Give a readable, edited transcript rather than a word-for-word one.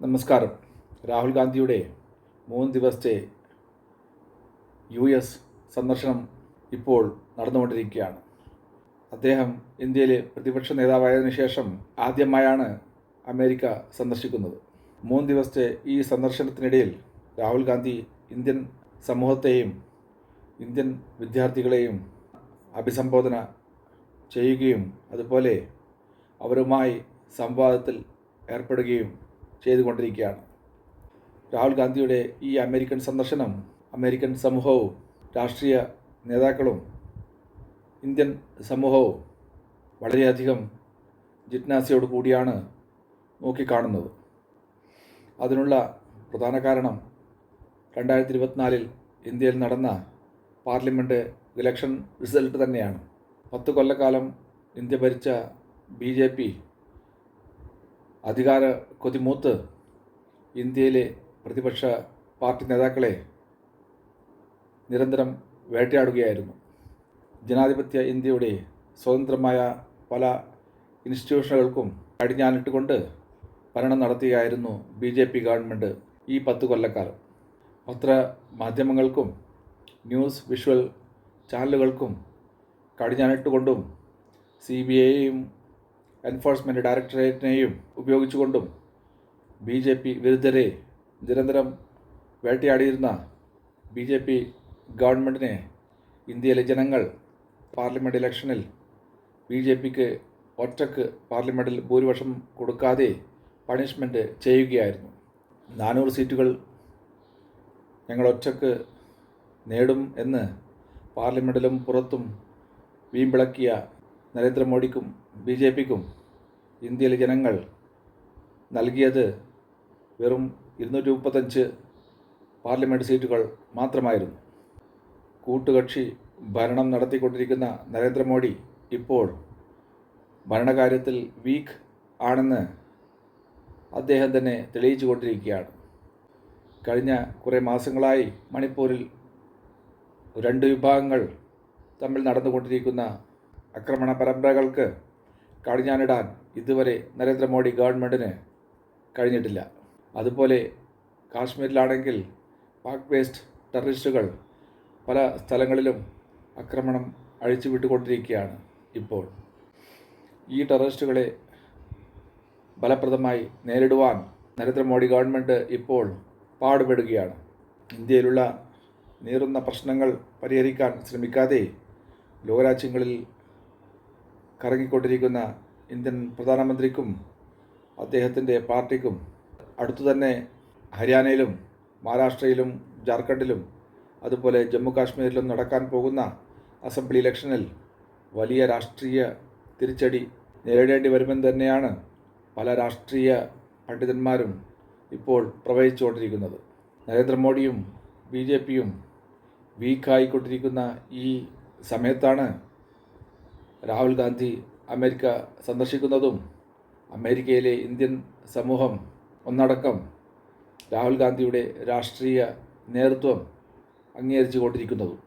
നമസ്കാരം. രാഹുൽ ഗാന്ധിയുടെ 3 ദിവസത്തെ US സന്ദർശനം ഇപ്പോൾ നടന്നുകൊണ്ടിരിക്കുകയാണ്. അദ്ദേഹം ഇന്ത്യയിലെ പ്രതിപക്ഷ നേതാവായതിനു ശേഷം ആദ്യമായാണ് അമേരിക്ക സന്ദർശിക്കുന്നത്. 3 ദിവസത്തെ ഈ സന്ദർശനത്തിനിടയിൽ രാഹുൽ ഗാന്ധി ഇന്ത്യൻ സമൂഹത്തെയും ഇന്ത്യൻ വിദ്യാർത്ഥികളെയും അഭിസംബോധന ചെയ്യുകയും അതുപോലെ അവരുമായി സംവാദത്തിൽ ഏർപ്പെടുകയും ചെയ്തുകൊണ്ടിരിക്കുകയാണ്. രാഹുൽ ഗാന്ധിയുടെ ഈ അമേരിക്കൻ സന്ദർശനം അമേരിക്കൻ സമൂഹവും രാഷ്ട്രീയ നേതാക്കളും ഇന്ത്യൻ സമൂഹവും വളരെയധികം ജിജ്ഞാസയോട് കൂടിയാണ് നോക്കിക്കാണുന്നത്. അതിനുള്ള പ്രധാന കാരണം 2024 ഇന്ത്യയിൽ നടന്ന പാർലമെൻറ്റ് ഇലക്ഷൻ റിസൾട്ട് തന്നെയാണ്. 10 കൊല്ലക്കാലം ഇന്ത്യ ഭരിച്ച BJP അധികാര കൊതിമൂത്ത് ഇന്ത്യയിലെ പ്രതിപക്ഷ പാർട്ടി നേതാക്കളെ നിരന്തരം വേട്ടയാടുകയായിരുന്നു. ജനാധിപത്യ ഇന്ത്യയുടെ സ്വതന്ത്രമായ പല ഇൻസ്റ്റിറ്റ്യൂഷനുകൾക്കും കടിഞ്ഞാണിട്ടുകൊണ്ട് ഭരണം നടത്തുകയായിരുന്നു BJP ഗവൺമെൻറ് ഈ 10 കൊല്ലക്കാലം. പത്രമാധ്യമങ്ങൾക്കും ന്യൂസ് വിഷ്വൽ ചാനലുകൾക്കും കടിഞ്ഞാണിട്ടുകൊണ്ടും CBIയെയും എൻഫോഴ്സ്മെൻറ്റ് ഡയറക്ടറേറ്റിനെയും ഉപയോഗിച്ചുകൊണ്ടും BJP വിരുദ്ധരെ നിരന്തരം വേട്ടയാടിയിരുന്ന BJP ഗവൺമെൻറ്റിനെ ഇന്ത്യയിലെ ജനങ്ങൾ പാർലമെൻറ്റ് ഇലക്ഷനിൽ BJPക്ക് ഒറ്റക്ക് പാർലമെൻറ്റിൽ ഭൂരിപക്ഷം കൊടുക്കാതെ പണിഷ്മെൻറ്റ് ചെയ്യുകയായിരുന്നു. 400 സീറ്റുകൾ ഞങ്ങൾ ഒറ്റക്ക് നേടും എന്ന് പാർലമെൻറ്റിലും പുറത്തും വീമ്പിളക്കിയ നരേന്ദ്രമോദിക്കും BJPക്കും ഇന്ത്യയിലെ ജനങ്ങൾ നൽകിയത് വെറും 235 പാർലമെൻറ്റ് സീറ്റുകൾ മാത്രമായിരുന്നു. കൂട്ടുകക്ഷി ഭരണം നടത്തിക്കൊണ്ടിരിക്കുന്ന നരേന്ദ്രമോദി ഇപ്പോൾ ഭരണകാര്യത്തിൽ വീക്ക് ആണെന്ന് അദ്ദേഹം തന്നെ തെളിയിച്ചു കൊണ്ടിരിക്കുകയാണ്. കഴിഞ്ഞ കുറേ മാസങ്ങളായി മണിപ്പൂരിൽ 2 വിഭാഗങ്ങൾ തമ്മിൽ നടന്നുകൊണ്ടിരിക്കുന്ന ആക്രമണ പരമ്പരകൾക്ക് കടിഞ്ഞാണിടാൻ ഇതുവരെ നരേന്ദ്രമോദി ഗവൺമെൻറ്റിന് കഴിഞ്ഞിട്ടില്ല. അതുപോലെ കാശ്മീരിലാണെങ്കിൽ പാക് ബേസ്ഡ് ടെററിസ്റ്റുകൾ പല സ്ഥലങ്ങളിലും ആക്രമണം അഴിച്ചുവിട്ടുകൊണ്ടിരിക്കുകയാണ്. ഇപ്പോൾ ഈ ടെററിസ്റ്റുകളെ ഫലപ്രദമായി നേരിടുവാൻ നരേന്ദ്രമോദി ഗവൺമെൻറ് ഇപ്പോൾ പാടുപെടുകയാണ്. ഇന്ത്യയിലുള്ള നീറുന്ന പ്രശ്നങ്ങൾ പരിഹരിക്കാൻ ശ്രമിക്കാതെ ലോകരാജ്യങ്ങളിൽ കറങ്ങിക്കൊണ്ടിരിക്കുന്ന ഇന്ത്യൻ പ്രധാനമന്ത്രിക്കും അദ്ദേഹത്തിൻ്റെ പാർട്ടിക്കും അടുത്തു തന്നെ ഹരിയാനയിലും മഹാരാഷ്ട്രയിലും ജാർഖണ്ഡിലും അതുപോലെ ജമ്മു കാശ്മീരിലും നടക്കാൻ പോകുന്ന അസംബ്ലി ഇലക്ഷനിൽ വലിയ രാഷ്ട്രീയ തിരിച്ചടി നേരിടേണ്ടി വരുമെന്ന് തന്നെയാണ് പല രാഷ്ട്രീയ പണ്ഡിതന്മാരും ഇപ്പോൾ പ്രവചിച്ചുകൊണ്ടിരിക്കുന്നത്. നരേന്ദ്രമോദിയും BJPയും വീക്കായിക്കൊണ്ടിരിക്കുന്ന ഈ സമയത്താണ് രാഹുൽ ഗാന്ധി അമേരിക്ക സന്ദർശിക്കുന്നതും അമേരിക്കയിലെ ഇന്ത്യൻ സമൂഹം ഒന്നടക്കം രാഹുൽ ഗാന്ധിയുടെ രാഷ്ട്രീയ നേതൃത്വം അംഗീകരിച്ചു കൊണ്ടിരിക്കുന്നതും.